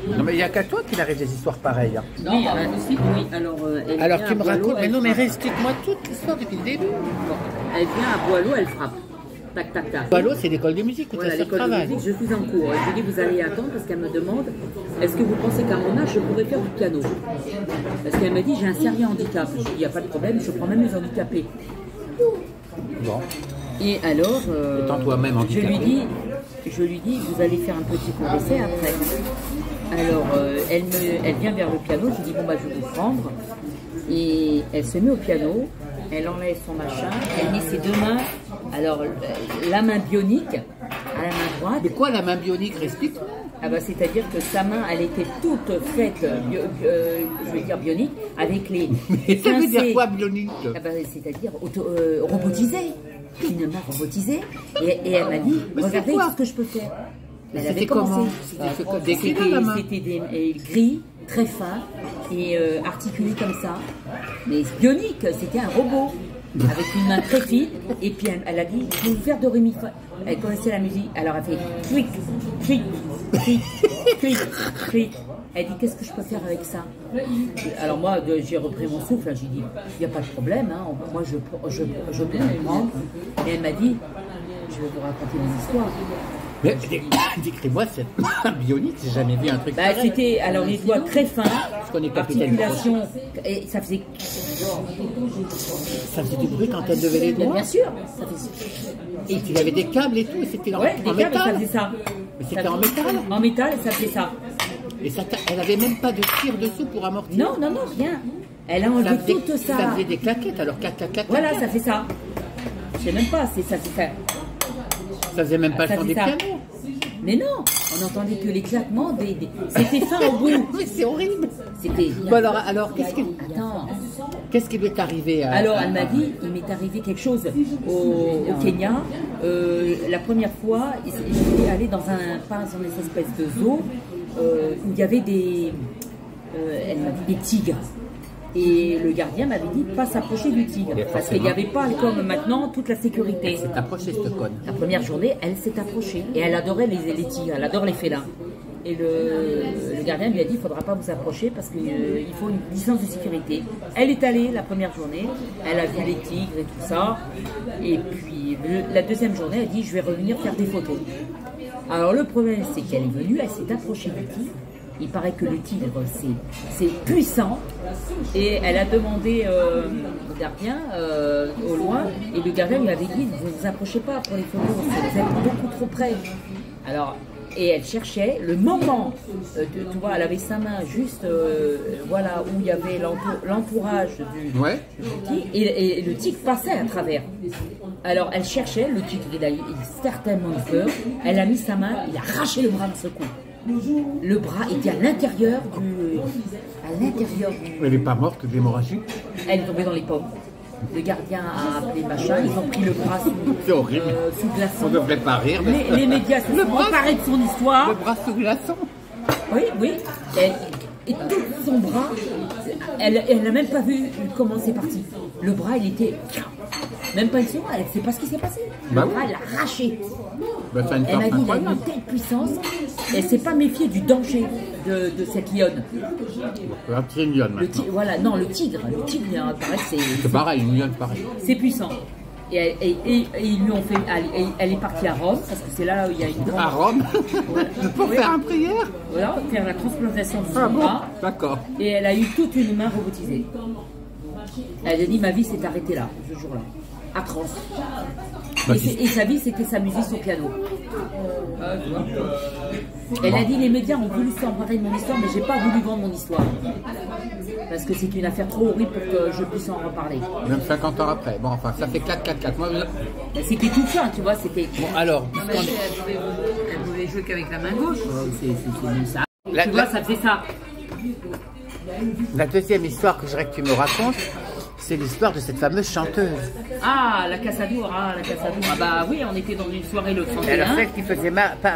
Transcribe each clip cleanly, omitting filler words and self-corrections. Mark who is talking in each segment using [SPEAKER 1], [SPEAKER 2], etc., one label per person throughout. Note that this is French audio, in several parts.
[SPEAKER 1] Non, mais il n'y a qu'à toi qu'il arrive des histoires pareilles. Hein.
[SPEAKER 2] Non, oui, aussi, oui.
[SPEAKER 1] Alors tu me racontes, mais non, mais explique-moi toute l'histoire depuis le début.
[SPEAKER 2] Bon, elle vient à Boileau, elle frappe. Tac, tac, tac.
[SPEAKER 1] Boileau, c'est l'école de musique où
[SPEAKER 2] voilà,
[SPEAKER 1] ta sœur
[SPEAKER 2] l'école de
[SPEAKER 1] travaille.
[SPEAKER 2] musique, je suis en cours. Je lui dis, vous allez attendre parce qu'elle me demande, est-ce que vous pensez qu'à mon âge, je pourrais faire du piano? Parce qu'elle me dit, j'ai un sérieux handicap. Je dis, il n'y a pas de problème, je prends même les handicapés.
[SPEAKER 1] Bon.
[SPEAKER 2] Et alors,
[SPEAKER 1] étant toi-même handicapé.
[SPEAKER 2] je lui dis, vous allez faire un petit cours d'essai après. Alors, elle vient vers le piano, je lui dis, bon, bah, je vais vous prendre. Et elle se met au piano, elle enlève son machin, elle met ses deux mains, alors la main bionique à la main droite.
[SPEAKER 1] Mais quoi la main bionique, explique?
[SPEAKER 2] Ah bah, c'est-à-dire que sa main, elle était toute faite, je vais dire bionique, avec les...
[SPEAKER 1] Mais ça veut dire quoi bionique?
[SPEAKER 2] Ah bah, c'est-à-dire robotisée, une main robotisée. Et elle m'a dit, regardez ce que je peux faire. Elle avait commencé. C'était des gris, très fins et articulés comme ça. Mais bionique, c'était un robot. Avec une main très fine. Et puis elle a dit, je vais vous faire do ré mi fa. Elle connaissait la musique. Alors elle fait clic, clic, clic, clic, clic. Elle dit, qu'est-ce que je peux faire avec ça? Alors moi, j'ai repris mon souffle. J'ai dit, il n'y a pas de problème. Hein. Moi, je peux le prendre. Et elle m'a dit, je vais vous raconter une histoire.
[SPEAKER 1] Mais décris-moi cette bionique, j'ai jamais vu un truc.
[SPEAKER 2] Bah, c'était alors les doigts très fins, articulation, et ça faisait.
[SPEAKER 1] Ça faisait du bruit quand elle levait les doigts.
[SPEAKER 2] Bien sûr.
[SPEAKER 1] Et tu avais des câbles et tout, et c'était en
[SPEAKER 2] métal. Ça faisait ça.
[SPEAKER 1] Mais c'était en métal.
[SPEAKER 2] En métal, ça faisait ça.
[SPEAKER 1] Et ça, elle avait même pas de cire dessous pour amortir.
[SPEAKER 2] Non, rien. Elle a enlevé tout ça.
[SPEAKER 1] Ça faisait des claquettes, alors clac.
[SPEAKER 2] Voilà, ça fait ça. Je sais même pas, ça fait ça.
[SPEAKER 1] Ça faisait même pas le son des pianos.
[SPEAKER 2] Mais non, on n'entendait que les claquements C'était fin au bout.
[SPEAKER 1] Mais c'est horrible.
[SPEAKER 2] C'était...
[SPEAKER 1] Bon alors qu'est-ce qui lui est arrivé
[SPEAKER 2] Alors, elle m'a dit, il m'est arrivé quelque chose au Kenya. La première fois, j'étais allée dans une espèce de zoo où il y avait elle m'a dit des tigres. Et le gardien m'avait dit de ne pas s'approcher du tigre. Parce qu'il n'y avait pas, comme maintenant, toute la sécurité.
[SPEAKER 1] Elle s'est approchée, cette conne.
[SPEAKER 2] La première journée, elle s'est approchée. Et elle adorait les tigres, elle adore les félins. Et le gardien lui a dit, il ne faudra pas vous approcher parce qu'il faut une licence de sécurité. Elle est allée la première journée, elle a vu les tigres et tout ça. Et puis la deuxième journée, elle dit, je vais revenir faire des photos. Alors le problème, c'est qu'elle est venue, elle s'est approchée du tigre. Il paraît que le tigre, c'est puissant. Et elle a demandé au gardien, au loin, et le gardien lui avait dit, ne vous approchez pas pour les photos, vous êtes beaucoup trop près. Alors, et elle cherchait le moment, tu vois, elle avait sa main juste, voilà, où il y avait l'entourage du tigre, et le tigre passait à travers. Alors, elle cherchait, le tigre, il a certainement eu peur, elle a mis sa main, il a arraché le bras de ce coup. Le bras était à l'intérieur du...
[SPEAKER 1] Elle n'est pas morte d'hémorragie?
[SPEAKER 2] Elle est tombée dans les pommes. Le gardien a appelé machin, ils ont pris le bras sous glaçon.
[SPEAKER 1] On ne devrait pas rire.
[SPEAKER 2] Les médias se sont emparés de son histoire.
[SPEAKER 1] Le bras sous glaçon?
[SPEAKER 2] Oui. Et tout son bras, elle n'a même pas vu comment c'est parti. Le bras, il était... Même pas une seconde, elle ne sait pas ce qui s'est passé. Le bras, elle l'a arraché.
[SPEAKER 1] Elle
[SPEAKER 2] m'a dit, il a une telle puissance, et elle ne s'est pas méfiée du danger de cette lionne.
[SPEAKER 1] C'est une lionne maintenant.
[SPEAKER 2] Voilà, non, le tigre,
[SPEAKER 1] c'est pareil, une lionne pareil.
[SPEAKER 2] C'est puissant. Et ils lui ont fait, elle est partie à Rome, parce que c'est là où il y a une grande...
[SPEAKER 1] À Rome? Pour faire une prière?
[SPEAKER 2] Voilà, faire la transplantation du bras.
[SPEAKER 1] D'accord.
[SPEAKER 2] Et elle a eu toute une main robotisée. Elle a dit, ma vie s'est arrêtée là, ce jour-là. Atroce. Et sa vie, c'était s'amuser sur piano. Elle a dit, les médias ont voulu s'emparer de mon histoire, mais j'ai pas voulu vendre mon histoire. Parce que c'est une affaire trop horrible pour que je puisse en reparler.
[SPEAKER 1] Même 50 ans après. Bon, enfin, ça fait 4. Moi,
[SPEAKER 2] c'était tout ça, tu vois, c'était...
[SPEAKER 1] Bon, alors...
[SPEAKER 2] Elle pouvait jouer qu'avec la main gauche. C'est ça. Tu vois, ça faisait ça.
[SPEAKER 1] La deuxième histoire que je voudrais que tu me racontes, c'est l'histoire de cette fameuse chanteuse.
[SPEAKER 2] Ah, la Cassadour, Ah bah oui, on était dans une soirée le 31.
[SPEAKER 1] Alors celle qui faisait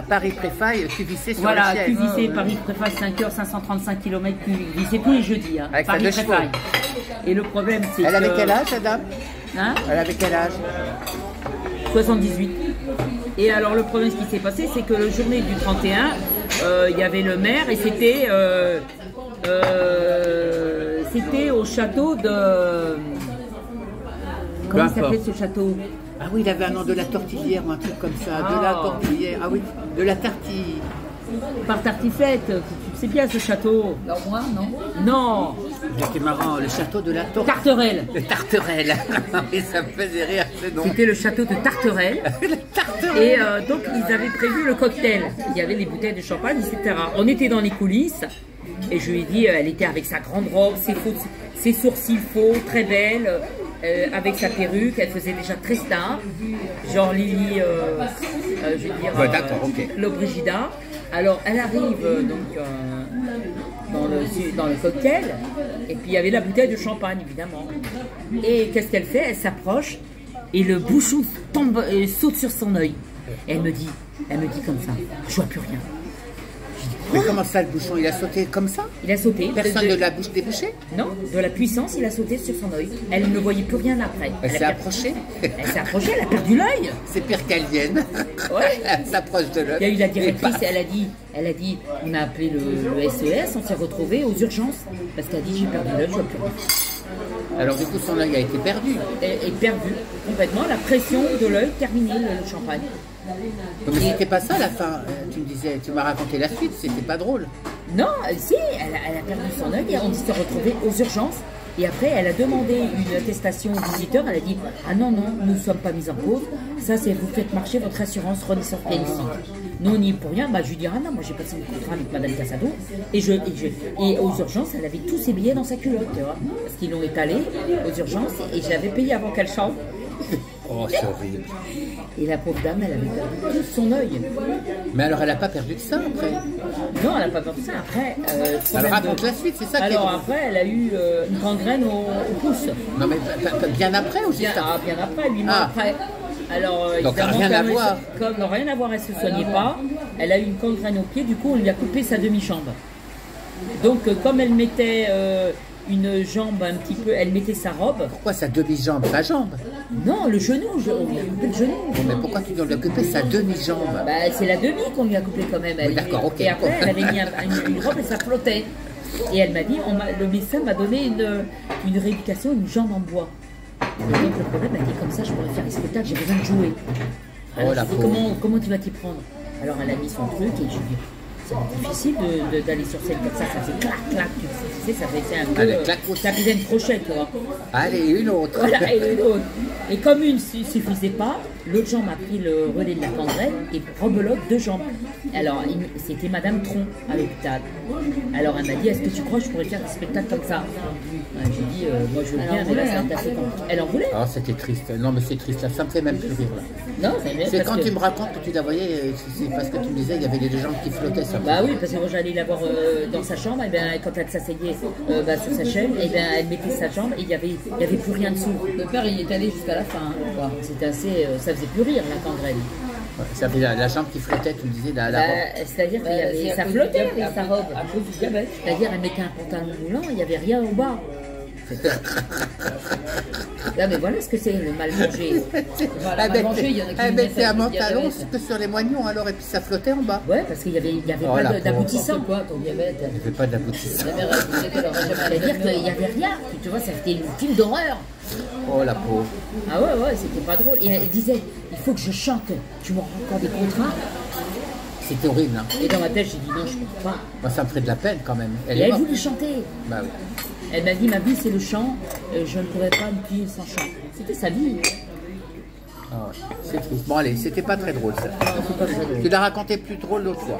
[SPEAKER 1] Paris-Préfaille, QVC sur
[SPEAKER 2] voilà,
[SPEAKER 1] le ciel.
[SPEAKER 2] QVC, Paris-Préfaille, 5h, 535 km, QVC tous les jeudis. Hein,
[SPEAKER 1] avec Paris-Préfaille.
[SPEAKER 2] Et le problème, c'est
[SPEAKER 1] Elle avait quel âge, madame?
[SPEAKER 2] Hein?
[SPEAKER 1] Elle avait quel âge?
[SPEAKER 2] 78. Et alors le problème, ce qui s'est passé, c'est que la journée du 31, il y avait le maire et c'était au château de... Comment s'appelait ce château?
[SPEAKER 1] Ah oui, il avait un nom de la tortillère ou un truc comme ça. De la tortillère. Ah oui, de la tartille.
[SPEAKER 2] Par Tartiflette, c'est bien ce château.
[SPEAKER 3] Non, moi, non.
[SPEAKER 2] Non.
[SPEAKER 1] C'était marrant, le château de la tortille.
[SPEAKER 2] Tarterelle.
[SPEAKER 1] Le Tarterelle. Et ça me faisait rire ce nom.
[SPEAKER 2] C'était le château de Tarterelle.
[SPEAKER 1] Le Tarterelle.
[SPEAKER 2] Et donc ils avaient prévu le cocktail. Il y avait les bouteilles de champagne, etc. On était dans les coulisses. Et je lui ai dit, elle était avec sa grande robe, ses sourcils faux, très belle. Avec sa perruque, elle faisait déjà très star, genre Lily, je veux dire, Lollobrigida. Alors elle arrive donc dans le cocktail, et puis il y avait la bouteille de champagne évidemment. Et qu'est-ce qu'elle fait? Elle s'approche et le bouchon tombe, saute sur son œil. Et elle me dit comme ça, je vois plus rien.
[SPEAKER 1] Mais comment ça, le bouchon, il a sauté comme ça?
[SPEAKER 2] Il a sauté.
[SPEAKER 1] Personne ne l'a bouche débouchée?
[SPEAKER 2] Non, de la puissance, il a sauté sur son œil. Elle ne voyait plus rien après.
[SPEAKER 1] Elle s'est approchée?
[SPEAKER 2] Elle s'est approchée, elle a perdu l'œil.
[SPEAKER 1] C'est pire qu'elle vienne.
[SPEAKER 2] Ouais.
[SPEAKER 1] Elle s'approche de l'œil.
[SPEAKER 2] Il y a eu la directrice, elle a dit, on a appelé le SES, on s'est retrouvés aux urgences. Parce qu'elle a dit, j'ai perdu l'œil, je vois plus rien.
[SPEAKER 1] Alors du coup, son œil a été perdu.
[SPEAKER 2] Et perdu, complètement. La pression de l'œil, terminée, le champagne.
[SPEAKER 1] Donc c'était pas ça la fin, tu me disais, tu m'as raconté la suite, c'était pas drôle.
[SPEAKER 2] Non, si, elle a perdu son œil et on s'est retrouvés aux urgences. Et après, elle a demandé une attestation au visiteur. Elle a dit, ah non, nous ne sommes pas mis en cause. Ça, c'est vous faites marcher votre assurance Renaissance Pianistique. Nous, on n'y est pour rien. Bah, je lui dis, ah non, moi j'ai passé mon contrat avec Madame Casado. Et aux urgences, elle avait tous ses billets dans sa culotte, tu vois. Parce qu'ils l'ont étalé aux urgences et je l'avais payé avant qu'elle chante.
[SPEAKER 1] Oh, c'est horrible.
[SPEAKER 2] Et la pauvre dame, elle avait perdu tout son œil.
[SPEAKER 1] Mais alors, elle n'a pas perdu de ça après?
[SPEAKER 2] Non, elle n'a pas perdu ça. Après,
[SPEAKER 1] elle raconte la suite, c'est ça qui est
[SPEAKER 2] alors
[SPEAKER 1] drôle.
[SPEAKER 2] après, elle a eu une gangrène au pouce.
[SPEAKER 1] Non, mais bien après ou juste après?
[SPEAKER 2] Bien après, 8 mois après. Alors,
[SPEAKER 1] donc, rien à voir.
[SPEAKER 2] Comme rien à voir, elle ne se soignait pas. Elle a eu une gangrène au pied, du coup, on lui a coupé sa demi-jambe. Donc, comme elle mettait une jambe un petit peu, elle mettait sa robe.
[SPEAKER 1] Pourquoi sa demi-jambe? Sa jambe?
[SPEAKER 2] Non, le genou, on lui a coupé le genou.
[SPEAKER 1] Bon, mais pourquoi tu dois lui couper sa demi-jambe?
[SPEAKER 2] Bah, c'est la demi qu'on lui a coupé quand même.
[SPEAKER 1] Oui, d'accord, ok.
[SPEAKER 2] Et après, elle avait mis une robe et ça flottait. Et elle m'a dit, le médecin m'a donné une rééducation, une jambe en bois. Et donc le problème, elle a dit, comme ça, je pourrais faire les spectacles, j'ai besoin de jouer. Alors,
[SPEAKER 1] oh, la
[SPEAKER 2] comment tu vas t'y prendre? Alors elle a mis son truc et je lui ai dit, c'est difficile d'aller sur scène comme ça faisait clac, clac, tu sais, ça faisait un peu...
[SPEAKER 1] Allez, clac,
[SPEAKER 2] ça faisait une prochaine, tu vois.
[SPEAKER 1] Allez, une autre.
[SPEAKER 2] Voilà, et une autre. Et comme une ne suffisait pas, l'autre jambe a pris le relais de la gangrène et rebelote 2 jambes. Alors, c'était Madame Tron à l'hôpital. Alors, elle m'a dit, est-ce que tu crois que je pourrais faire un spectacle comme ça? J'ai dit, moi je veux bien, mais là c'est assez compliqué. Elle en voulait.
[SPEAKER 1] Ah, c'était triste. Non, mais c'est triste, là. Ça me fait même plus rire, là.
[SPEAKER 2] Non,
[SPEAKER 1] c'est quand tu me racontes que tu la voyais, c'est parce que tu me disais, il y avait des jambes qui flottaient sur
[SPEAKER 2] Bah oui, parce que moi j'allais la voir dans sa chambre, et bien quand elle s'asseyait sur sa chaîne, et bien elle mettait sa jambe et il y avait plus rien dessous.
[SPEAKER 3] Le père il est allé jusqu'à la fin. Hein,
[SPEAKER 2] c'était assez, ça faisait plus rire la gangrène.
[SPEAKER 1] Ouais, ça fait la jambe qui flottait, tu me disais, la robe.
[SPEAKER 2] C'est-à-dire que ça flottait sa robe. À cause du diabète. C'est-à-dire elle mettait un pantalon moulant, il n'y avait rien au bas. Là, mais voilà ce que c'est le mal manger.
[SPEAKER 3] Voilà, mal manger, il y en a qui
[SPEAKER 1] elle mettait un pantalon que sur les moignons alors et puis ça flottait en bas.
[SPEAKER 2] Ouais, parce qu'il n'y avait pas d'aboutissant.
[SPEAKER 3] Quoi, ton diabète?
[SPEAKER 1] Il n'y avait pas d'aboutissant.
[SPEAKER 2] C'est-à-dire qu'il n'y avait rien. Tu vois, ça c'était une film d'horreur.
[SPEAKER 1] Oh la pauvre.
[SPEAKER 2] Ah ouais, c'était pas drôle. Et elle disait, il faut que je chante. Tu m'auras encore des contrats.
[SPEAKER 1] C'était horrible, hein.
[SPEAKER 2] Et dans ma tête, j'ai dit non, je ne peux pas.
[SPEAKER 1] Moi, ça me ferait de la peine quand même.
[SPEAKER 2] Elle voulait chanter.
[SPEAKER 1] Bah oui.
[SPEAKER 2] Elle m'a dit, ma vie c'est le chant, je ne pourrais pas me plier sans chant. C'était sa vie.
[SPEAKER 1] Ah ouais, c'est triste. Bon allez, c'était pas très drôle ça.
[SPEAKER 2] Non, c'est pas très drôle.
[SPEAKER 1] Tu l'as raconté plus drôle l'autre fois.